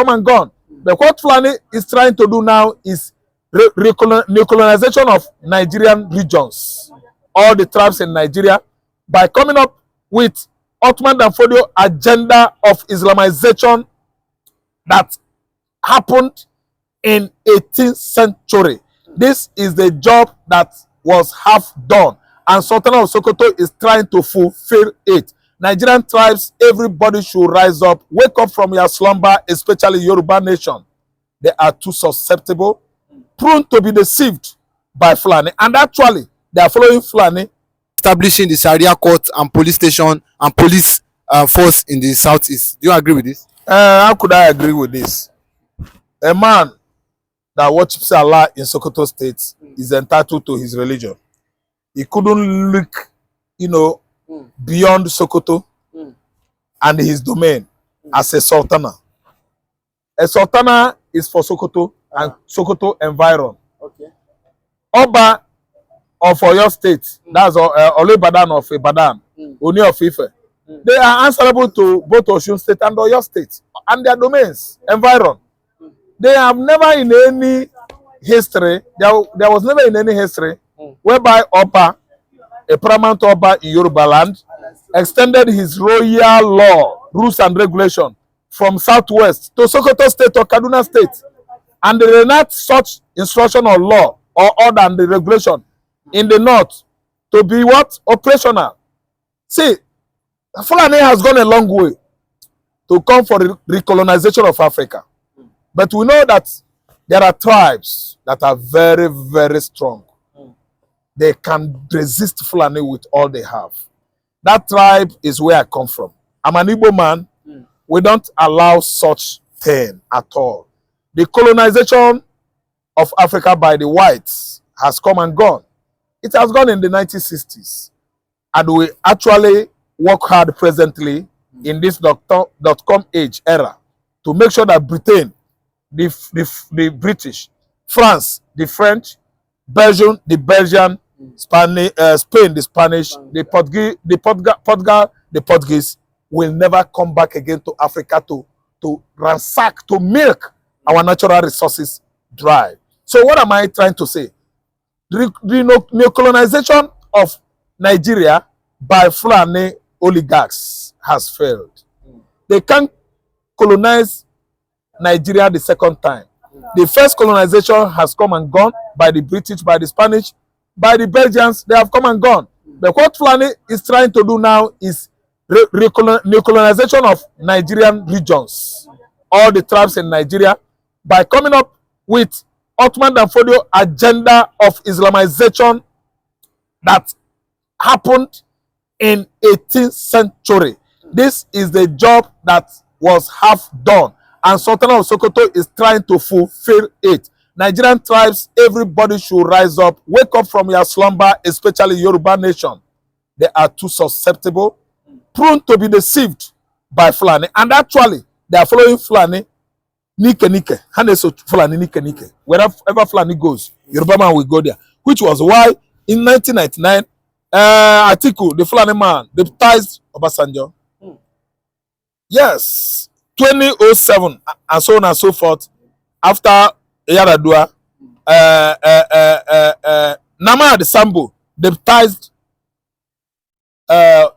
come and gone. But what Fulani is trying to do now is recolonization of Nigerian regions, all the tribes in Nigeria, by coming up with Ottoman Danfodio agenda of Islamization that happened in 18th century. This is the job that was half done, and Sultan of Sokoto is trying to fulfill it. Nigerian tribes, everybody should rise up, wake up from your slumber, especially Yoruba nation. They are too susceptible, prone to be deceived by Fulani, and actually they are following Fulani. Establishing the Sharia court and police station and police force in the southeast. Do you agree with this? How could I agree with this? A man that worships Allah in Sokoto State is entitled to his religion. He couldn't look, beyond Sokoto and his domain as a sultana. A sultana is for Sokoto and Sokoto environ. Okay. Oba of Oyo State, that's Olubadan of Ibadan, Oni of Ife. They are answerable to both Osun State and Oyo State and their domains, environ. They have never in any history, there was never in any history whereby Oba, a paramount Oba in Yoruba land, extended his royal law, rules and regulation from southwest to Sokoto State or Kaduna State. And they enact such instruction or law or order and the regulation in the north to be what? Operational. See, Fulani has gone a long way to come for the recolonization of Africa. But we know that there are tribes that are very, very strong. They can resist Fulani with all they have. That tribe is where I come from. I'm an Igbo man. We don't allow such thing at all. The colonization of Africa by the whites has come and gone. It has gone in the 1960s. And we actually work hard presently in this .com age era to make sure that Britain, the British, France, the French, Belgium, the Belgian, Spain, the Spanish, the Portuguese will never come back again to Africa to ransack, to milk our natural resources dry. So what am I trying to say? The neocolonization of Nigeria by Fulani oligarchs has failed. They can't colonize Nigeria the second time. The first colonization has come and gone by the British, by the Spanish, by the Belgians. They have come and gone. But what Fulani is trying to do now is neocolonization of Nigerian regions, all the tribes in Nigeria, by coming up with Ottoman Danfodio agenda of Islamization that happened in 18th century. This is the job that was half done, and Sultan of Sokoto is trying to fulfill it. Nigerian tribes, everybody should rise up, wake up from your slumber, especially Yoruba nation. They are too susceptible, prone to be deceived by Fulani, and actually they are following Fulani. Nike, Fulani Nike. Wherever Fulani goes, Yoruba man will go there. Which was why in 1999, Atiku, the Fulani man, baptized Obasanjo. Yes, 2007, and so on and so forth. After Yaradua, Nama the Sambo baptized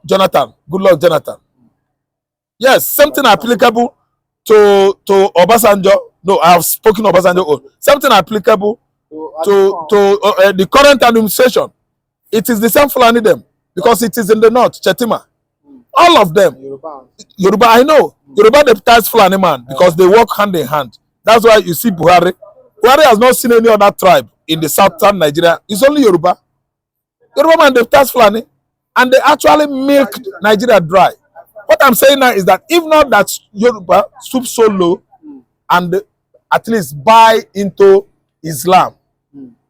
Jonathan. Good luck, Jonathan. Yes, something applicable to Obasanjo. No, I have spoken Obasanjo. Something applicable to the current administration. It is the same Fulani them because it is in the north, Chetima. All of them. Yoruba, I know. Yoruba deputized Fulani man because they work hand in hand. That's why you see Buhari. Buhari has not seen any other tribe in the southern Nigeria. It's only Yoruba. Yoruba man deputized Fulani, and they actually milked Nigeria dry. What I'm saying now is that if not that Yoruba stoop so low and at least buy into Islam,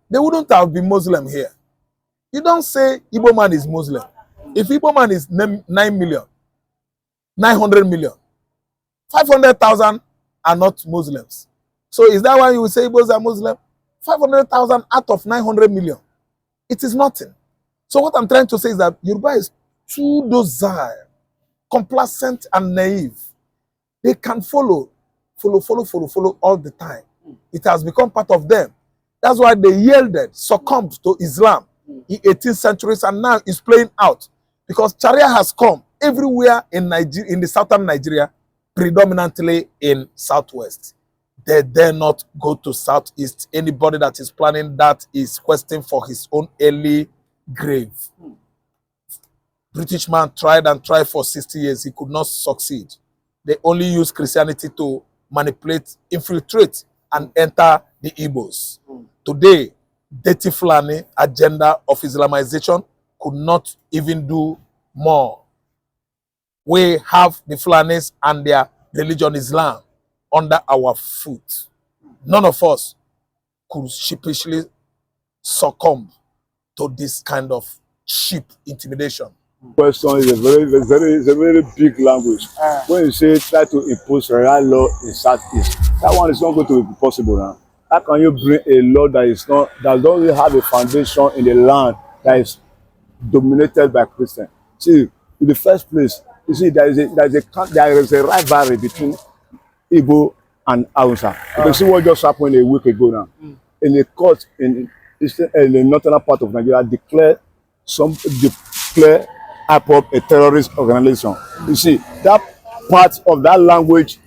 they wouldn't have been Muslim here. You don't say Igbo man is Muslim. If Igbo man is 9 million, 900 million, 500,000 are not Muslims. So is that why you will say Igbos are Muslim? 500,000 out of 900 million. It is nothing. So what I'm trying to say is that Yoruba is too docile, complacent and naive. They can follow follow all the time. It has become part of them. That's why they yielded, succumbed to Islam in 18th centuries, and now it's playing out because Sharia has come everywhere in Nigeria, in the southern Nigeria, predominantly in southwest. They dare not go to southeast. Anybody that is planning that is questing for his own early grave. British man tried and tried for 60 years. He could not succeed. They only use Christianity to manipulate, infiltrate, and enter the Igbos. Today, dirty Fulani agenda of Islamization could not even do more. We have the Fulanis and their religion Islam under our foot. None of us could sheepishly succumb to this kind of cheap intimidation. Question is a very big language. When you say try to impose Sharia law in Southeast, that one is not going to be possible now. How can you bring a law that doesn't really have a foundation in the land that is dominated by Christians? See, in the first place, you see there is a rivalry between Igbo and Hausa. You can see what just happened a week ago now. In the court in the northern part of Nigeria declare IPOB a terrorist organization. You see, that part of that language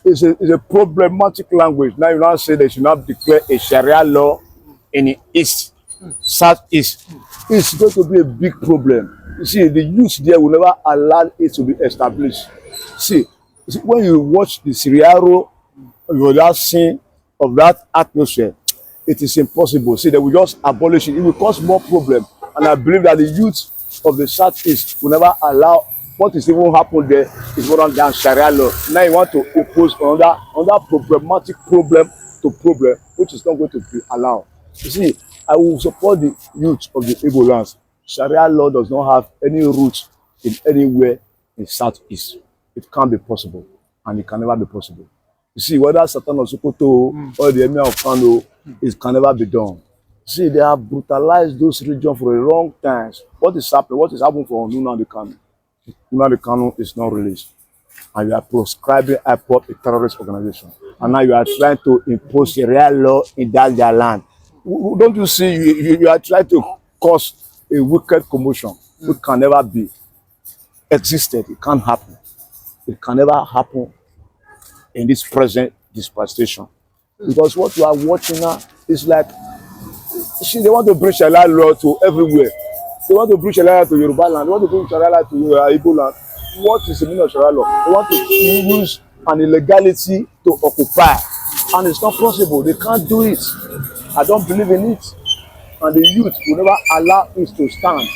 is a problematic language. Now you now say they should not declare a Sharia law in the east, southeast. It's going to be a big problem. You see, the youth there will never allow it to be established. See when you watch the scenario, without seeing of that atmosphere, it is impossible. See, they will just abolish it. It will cause more problem. And I believe that the youth of the southeast will never allow what is even happened there is more than Sharia law. Now you want to impose another problematic problem, which is not going to be allowed. You see, I will support the youth of the Igbo lands. Sharia law does not have any roots in anywhere in southeast. It can't be possible, and it can never be possible. You see, whether Sultan of Sokoto or the Emir of Kano, it can never be done. See, they have brutalized those regions for a long time. What is happening? What is happening for Nnamdi Kanu? Nnamdi Kanu is not released. And you are proscribing IPOB, a terrorist organization. And now you are trying to impose Sharia law in that their land. Don't you see, you are trying to cause a wicked commotion which can never be existed. It can't happen. It can never happen in this present dispensation. Because what you are watching now is like, see, they want to bring Sharia law to everywhere. They want to bring Sharia law to Yoruba land. They want to bring Sharia law to Igbo land. What is the meaning of Sharia law? They want to use an illegality to occupy. And it's not possible. They can't do it. I don't believe in it. And the youth will never allow it to stand.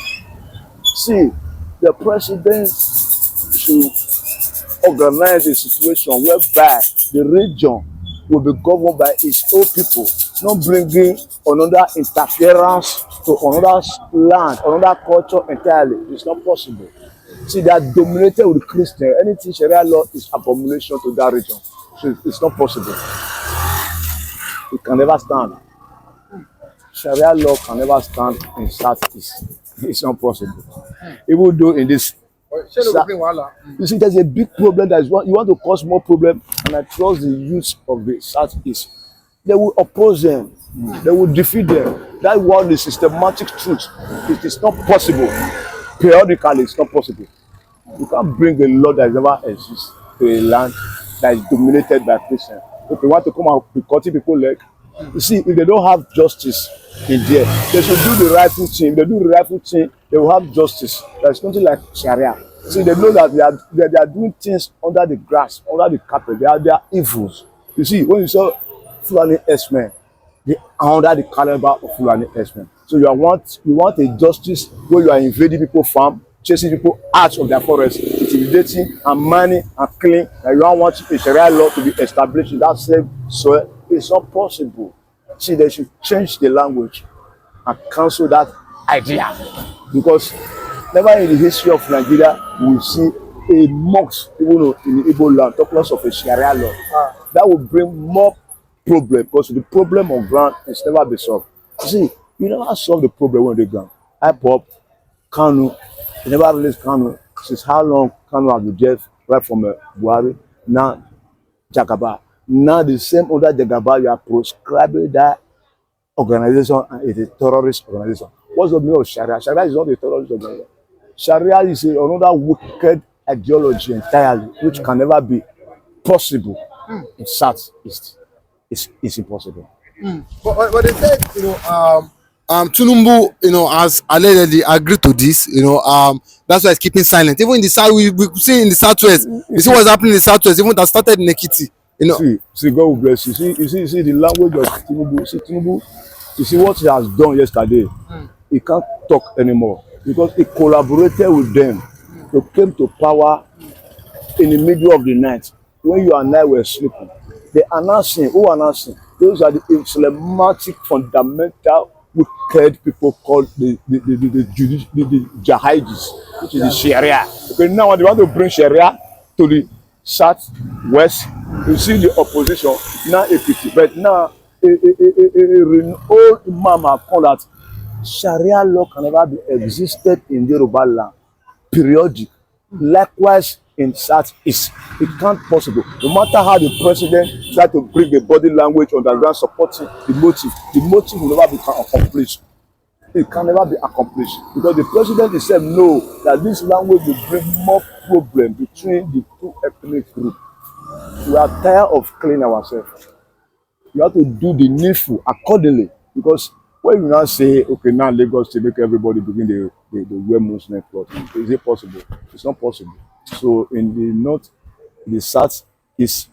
See, the president should organize a situation whereby the region will be governed by its own people, not bringing another interference to another land, another culture entirely. It's not possible. See, they are dominated with Christian. Anything Sharia law is abomination to that region. So it's not possible. It can never stand. Sharia law can never stand in Southeast. It's not possible. Even though in this, you see, there's a big problem that is what you want to cause more problem, and I trust the youth of the Southeast. They will oppose them. They will defeat them. That one is systematic truth. It is not possible. Periodically, it's not possible. You can't bring a law that never exists to a land that is dominated by Christians. If you want to come out be cutting people leg, you see, if they don't have justice in there, they should do the rightful thing. If they do the rightful thing, they will have justice. There's nothing like Sharia. See, they know that they are doing things under the grass, under the carpet. They are evils. You see, when you saw Fulani S-men, they are under the caliber of Fulani S-men. So you want a justice where you are invading people's farm, chasing people out of their forest, intimidating and mining and killing. And you don't want a Sharia law to be established in that same soil. It's not possible. See, they should change the language and cancel that idea, because never in the history of Nigeria will see a mosque, even in the Igbo land, talking of a Sharia law. That will bring more problem, because the problem of ground is never be solved. You see, you never solve the problem on the ground. IPOB, Kanu, you never release Kanu. Since how long Kanu has been jailed right from Buhari, now Jagaba. Now the same under Jagaba, you are proscribing that organization and it's a terrorist organization. What's the meaning of Sharia? Sharia is not a terrorist organization. Sharia is another wicked ideology entirely, which can never be possible in Southeast. It's impossible. But they said, Tinubu, has allegedly agreed to this. That's why he's keeping silent. Even in the south, we see in the southwest. You see what's happening in the southwest. Even that started in Ekiti. See, God will bless you. See the language of Tinubu. See Tinubu. You see what he has done yesterday. He can't talk anymore because he collaborated with them. They came to power in the middle of the night when you and I were sleeping. They announcing, who announcing? Those are the Islamic fundamental wicked people called the Jihadis, which is the Sharia. Okay, now they want to bring Sharia to the southwest. You see the opposition now APT, but now a old imam have called that Sharia law can never be existed in Yoruba land. Periodic. Likewise in Southeast, it can't possible. No matter how the president try to bring the body language underground supporting the motive will never become accomplished. It can never be accomplished because the president himself knows that this language will bring more problem between the two ethnic groups. We are tired of killing ourselves. You have to do the needful accordingly because when you now say, okay, now Lagos to make everybody begin the wear Muslim clothes, is it possible? It's not possible. So in the north, the south is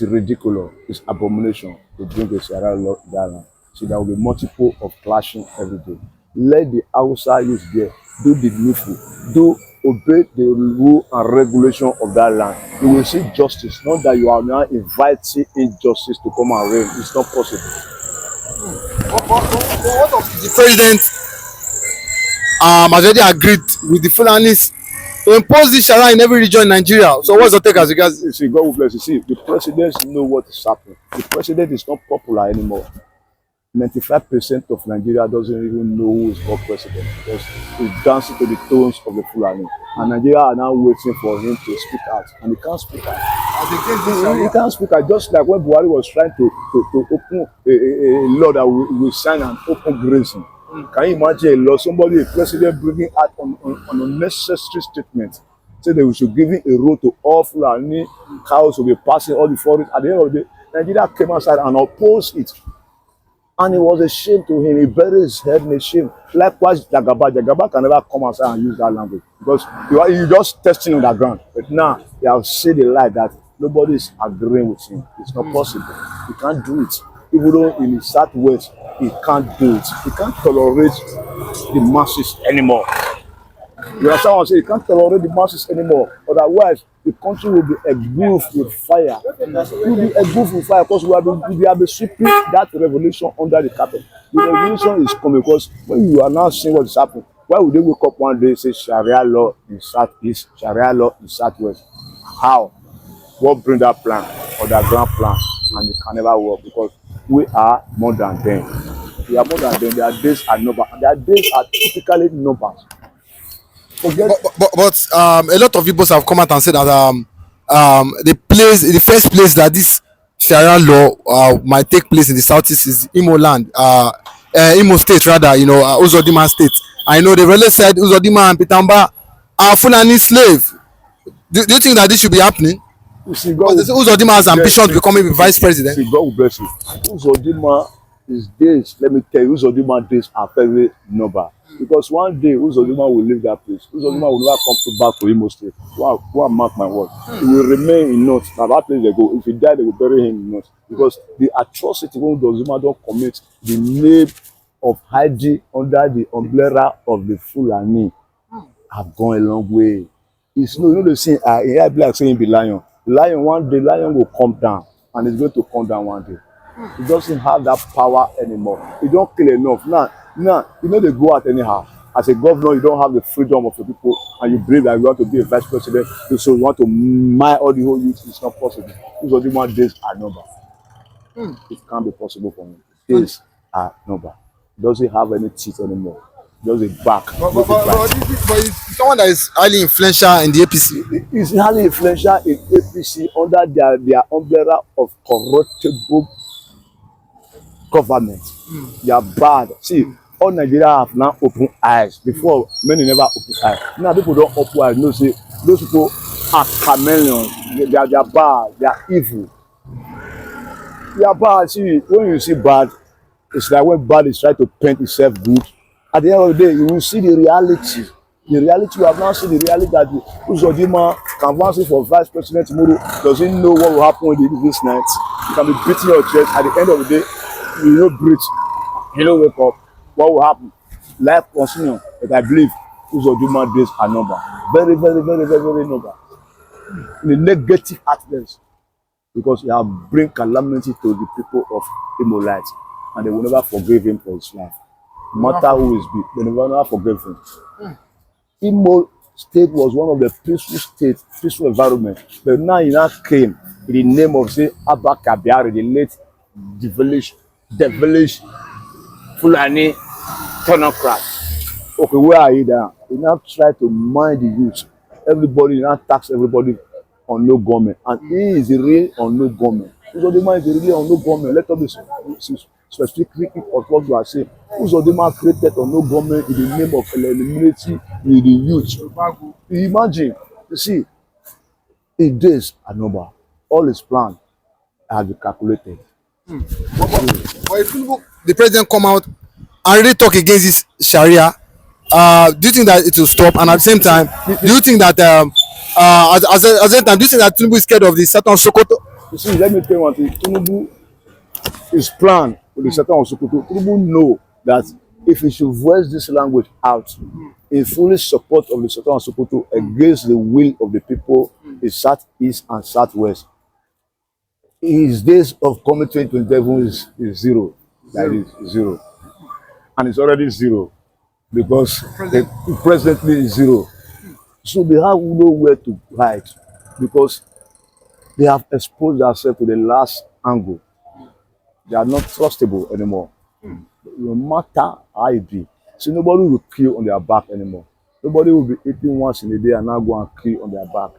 ridiculous. It's abomination to bring a Sharia law down. So there will be multiple of clashing every day. Let the outside youth there do the needful, do obey the rule and regulation of that land. You will see justice, not that you are now inviting injustice to come and reign. It's not possible. What of the president has already agreed with the Fulanis to impose this Sharia in every region in Nigeria? So what's your take as regards? You see, God will bless you. See, the president know what is happening. The president is not popular anymore. 95% of Nigeria doesn't even know who is called president because he's dancing to the tones of the Fulani. And Nigeria are now waiting for him to speak out. And he can't speak out. He can't speak out. Just like when Buhari was trying to open a law that will sign an open grazing. Can you imagine a law, a president bringing out on unnecessary statements? Say that we should give him a road to all Fulani cows will be passing all the forest. At the end of the day, Nigeria came outside and opposed it. And it was a shame to him. He buried his head in a shame. Likewise, Jagaba can never come outside and use that language because you just testing on the ground. But now they have said a lie that nobody is agreeing with him. It's not possible. He can't do it. Even though in the southwest, he can't do it. He can't tolerate the masses anymore. You understand what I'm saying? He can't tolerate the masses anymore. Otherwise, the country will be engulfed with fire. It will be engulfed with fire because we have been sweeping that revolution under the carpet. The revolution is coming because when you are now seeing what is happening, why would they wake up one day and say Sharia law in Southeast, Sharia law in Southwest? How? What bring that plan or that grand plan? And it can never work because we are more than them. We are more than them. Their days are numbers. Their days are typically numbers. But a lot of people have come out and said that the first place that this Sharia law might take place in the southeast is Imo land, Imo state rather, Uzodima state. I know they really said Uzodima and Pitamba are Fulani slave. Do you think that this should be happening? You see, Uzodima has ambition to become a vice president. See, God will bless you. Uzodima, his days, let me tell you, Uzodima days are very number. Because one day Uzodima will leave that place. Uzodima will never come back to Imo State. Go and mark my word. He will remain in North. Now that place they go. If he die, they will bury him in North. Because the atrocity when Uzodima don't commit, the name of hiding under the umbrella of the Fulani have gone a long way. It's no, the same. I be like saying be lion. Lion one day, lion will come down, and it's going to come down one day. He doesn't have that power anymore. He don't kill enough. Now, they go out anyhow. As a governor, you don't have the freedom of the people, and you believe that you want to be a vice president, so you want to mine all the whole youth. It's not possible. These only one days are number. It can't be possible for me. Days are number. Doesn't have any teeth anymore. Just a back. But it's someone that is highly influential in the APC. He's highly influential in APC under their umbrella of corruptible government. They are bad. See, all Nigeria have now open eyes. Before, many never open eyes. Now people don't open eyes. No, say those people are chameleons. They are bad. They are evil. They are bad. See, when you see bad, it's like when bad is trying to paint itself good. At the end of the day, you will see the reality. The reality, you have now seen the reality that Uzodima can advance for vice president tomorrow, doesn't know what will happen this night. You can be beating your chest. At the end of the day, you don't breathe, you don't wake up. What will happen? Life continues. But I believe Uzodima days are number. Very, very, very, very, very number. In the negative aspects, because he has bring calamity to the people of Imolite, and they will never forgive him for his life. No matter who is big, they will never forgive him. Imo state was one of the peaceful states, peaceful environment. But now he now came in the name of, say, Abba Kabiari, the late devilish Fulani Tonocrat. Okay, where are you now? He now try to mind the youth. Everybody now tax everybody on no government. And he is the real on no government. Uzodima is the real on no government. Let us be specific of what you are saying. Uzodima created on no government in the name of eliminating the youth. Imagine, you see, in days are number. All his plans have been calculated. But if the president come out and really talk against this Sharia, do you think that it will stop? And at the same time, do you think that at the same time, do you think that Tinubu is scared of the Sultan Sokoto? You see, let me tell you one thing. Tinubu, his plan with the Sultan of Sokoto, Tinubu know that if he should voice this language out in full support of the Sultan of Sokoto against the will of the people in southeast and southwest, his days of coming 2027 is zero. That is zero. And it's already zero because the presently is zero. So they have nowhere to hide because they have exposed themselves to the last angle. They are not trustable anymore. No matter how it be. So nobody will kill on their back anymore. Nobody will be eating once in a day and now go and kill on their back.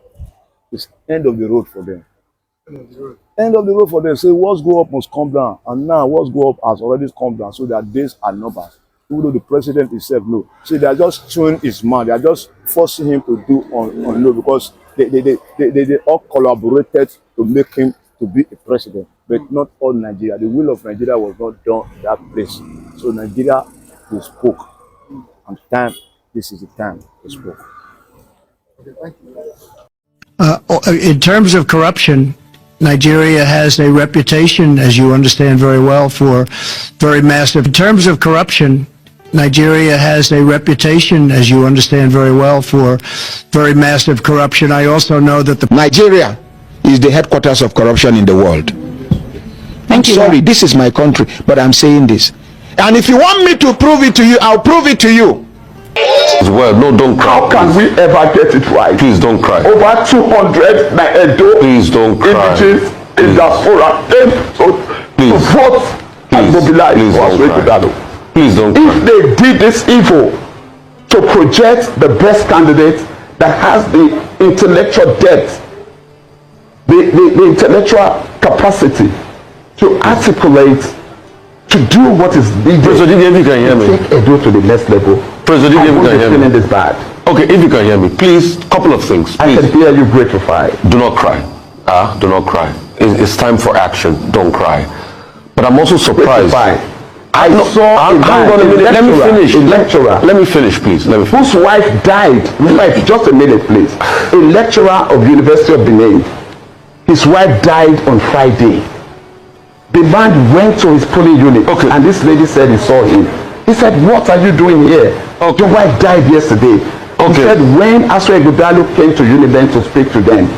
It's end of the road for them. End of the road for them. Say what's go up must come down. And now what's go up has already come down. So their days are numbered. Even though the president himself knows. So they are just chewing his mouth. They are just forcing him to do on no because they all collaborated to make him to be a president. But not all Nigeria. The will of Nigeria was not done in that place. So Nigeria, they spoke. And time, this is the time they spoke. In terms of corruption, Nigeria has a reputation, as you understand very well, for very massive. In terms of corruption, Nigeria has a reputation, as you understand very well, for very massive corruption. I also know that Nigeria is the headquarters of corruption in the world. I'm sorry, this is my country, but I'm saying this. And if you want me to prove it to you, I'll prove it to you. Well, no, don't cry. How can we ever get it right? Please don't cry. Over 200 Please don't cry. images in diaspora came to vote and mobilize for us. Please don't cry. If they did this evil to project the best candidate that has the intellectual depth, the intellectual capacity to articulate, to do what is needed, President, if you can hear me. take Edo to the next level. President, if you can hear me. This bad. Okay, if you can hear me, please, couple of things. I Please, can hear you gratified. do not cry. Do not cry. It's time for action. Don't cry. But I'm also surprised. Gratified. I saw hang on a minute. Let me finish. Let me finish, please. Let me finish. Whose wife died. Just a minute, please. A lecturer of University of Benin. His wife died on Friday. The man went to his polling unit, Okay. and this lady said he saw him. He said, "What are you doing here? Okay. Your wife died yesterday." He Okay. said when Aswe Ighodalo came to Uniben to speak to them,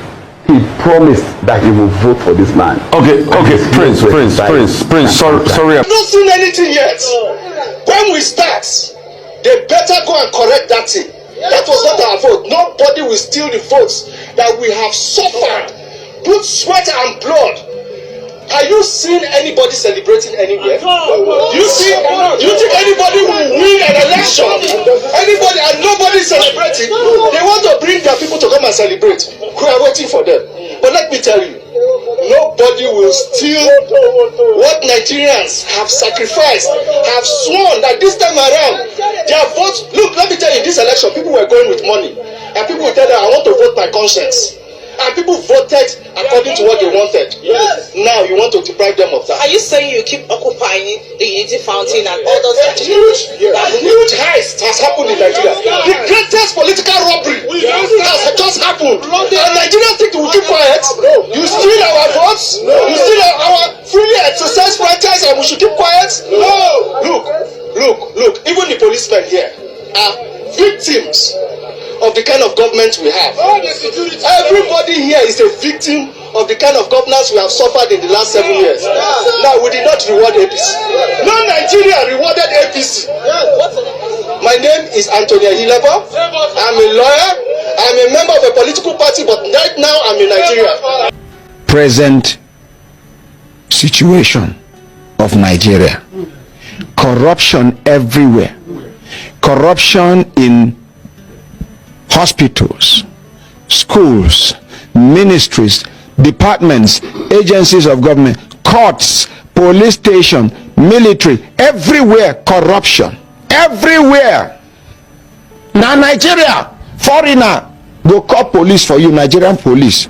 he promised that he will vote for this man. Okay, Prince, sorry. I've not seen anything yet. When we start, they better go and correct that thing. That was not our vote. Nobody will steal the votes that we have suffered, put sweat and blood. Are you seeing anybody celebrating anywhere? You think anybody will win an election? Anybody and nobody celebrating? They want to bring their people to come and celebrate. We are waiting for them. But let me tell you, nobody will steal what Nigerians have sacrificed, have sworn that this time around, their votes. Look, let me tell you, this election, people were going with money. And people will tell them, I want to vote by conscience. And people voted according to what they wanted. Yes. Now you want to deprive them of that. Are you saying you keep occupying the Unity Fountain and all those A huge heist has happened in Nigeria. The greatest political robbery has just happened. And Nigerians think we keep quiet. You steal our votes. You steal our freely exercise franchise and we should keep quiet. No. Look. Even the policemen here are victims of the kind of government we have. Everybody here is a victim of the kind of governance we have suffered in the last 7 years. Now, we did not reward APC. No Nigeria rewarded APC. My name is Antonia Hileva. I'm a lawyer. I'm a member of a political party, but right now I'm in Nigeria. Present situation of Nigeria. Corruption everywhere. Corruption in hospitals, schools, ministries, departments, agencies of government, courts, police station, military, everywhere corruption. Everywhere. Now Nigeria, foreigner go call police for you, Nigerian police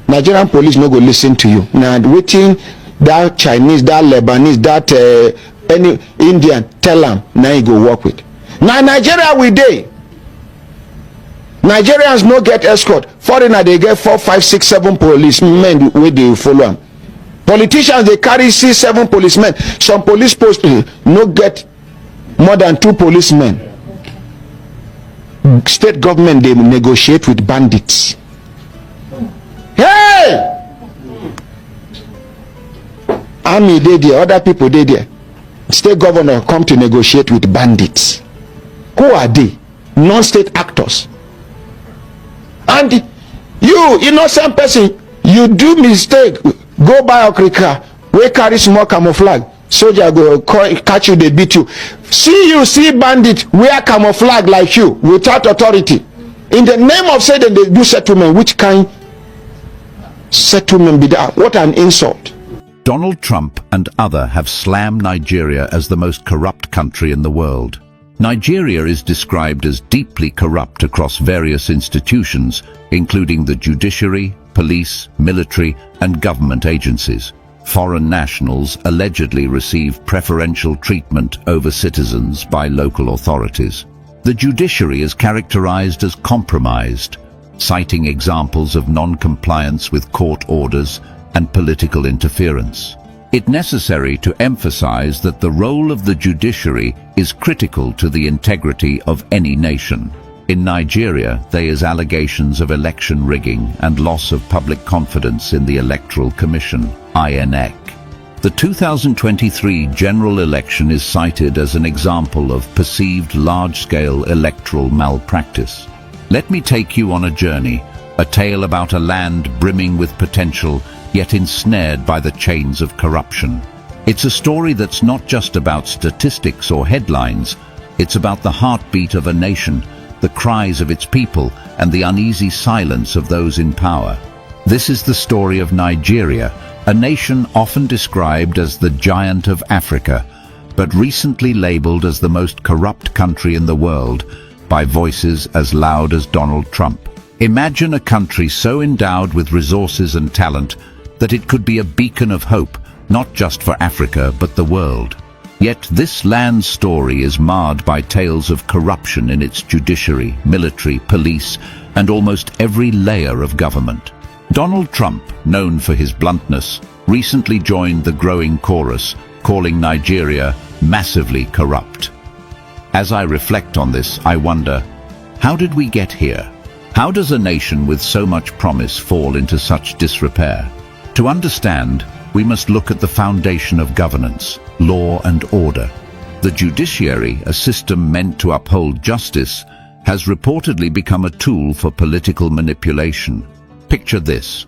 no go listen to you. Now waiting that Chinese, that Lebanese, that any Indian, tell them now you go work with. Now Nigeria we dey. Nigerians no get escort. Foreigner they get 4, 5, 6, 7 policemen wey dey follow am. Politicians they carry 6, 7 policemen. Some police posts no get more than 2 policemen. State government they negotiate with bandits. Hey! Army dey there, other people dey there. State governor come to negotiate with bandits. Who are they? Non-state actors. And you innocent person, you do mistake, go buy okrika, we carry small camouflage, soldier go catch you, they beat you. See bandit wear camouflage like you without authority. In the name of saying they do settlement, which kind settlement be that? What an insult. Donald Trump and others have slammed Nigeria as the most corrupt country in the world. Nigeria is described as deeply corrupt across various institutions, including the judiciary, police, military, and government agencies. Foreign nationals allegedly receive preferential treatment over citizens by local authorities. The judiciary is characterized as compromised, citing examples of non-compliance with court orders and political interference. It's necessary to emphasize that the role of the judiciary is critical to the integrity of any nation. In Nigeria, there is allegations of election rigging and loss of public confidence in the Electoral Commission, INEC. The 2023 general election is cited as an example of perceived large-scale electoral malpractice. Let me take you on a journey, a tale about a land brimming with potential, yet ensnared by the chains of corruption. It's a story that's not just about statistics or headlines, it's about the heartbeat of a nation, the cries of its people, and the uneasy silence of those in power. This is the story of Nigeria, a nation often described as the giant of Africa, but recently labeled as the most corrupt country in the world by voices as loud as Donald Trump. Imagine a country so endowed with resources and talent that it could be a beacon of hope, not just for Africa, but the world. Yet this land's story is marred by tales of corruption in its judiciary, military, police, and almost every layer of government. Donald Trump, known for his bluntness, recently joined the growing chorus, calling Nigeria massively corrupt. As I reflect on this, I wonder, how did we get here? How does a nation with so much promise fall into such disrepair? To understand, we must look at the foundation of governance, law and order. The judiciary, a system meant to uphold justice, has reportedly become a tool for political manipulation. Picture this.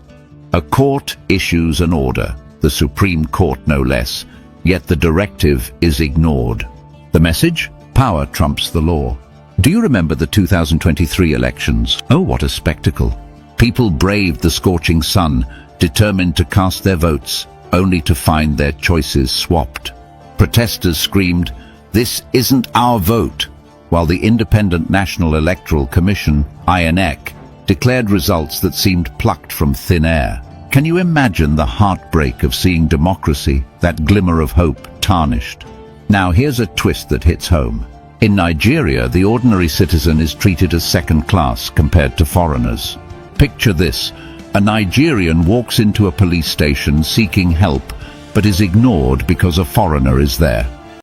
A court issues an order, the Supreme Court no less, yet the directive is ignored. The message? Power trumps the law. Do you remember the 2023 elections? Oh, what a spectacle. People braved the scorching sun, determined to cast their votes, only to find their choices swapped. Protesters screamed, "This isn't our vote," while the Independent National Electoral Commission, INEC, declared results that seemed plucked from thin air. Can you imagine the heartbreak of seeing democracy, that glimmer of hope, tarnished? Now here's a twist that hits home. In Nigeria, the ordinary citizen is treated as second class compared to foreigners. Picture this: a Nigerian walks into a police station seeking help, but is ignored because a foreigner is there.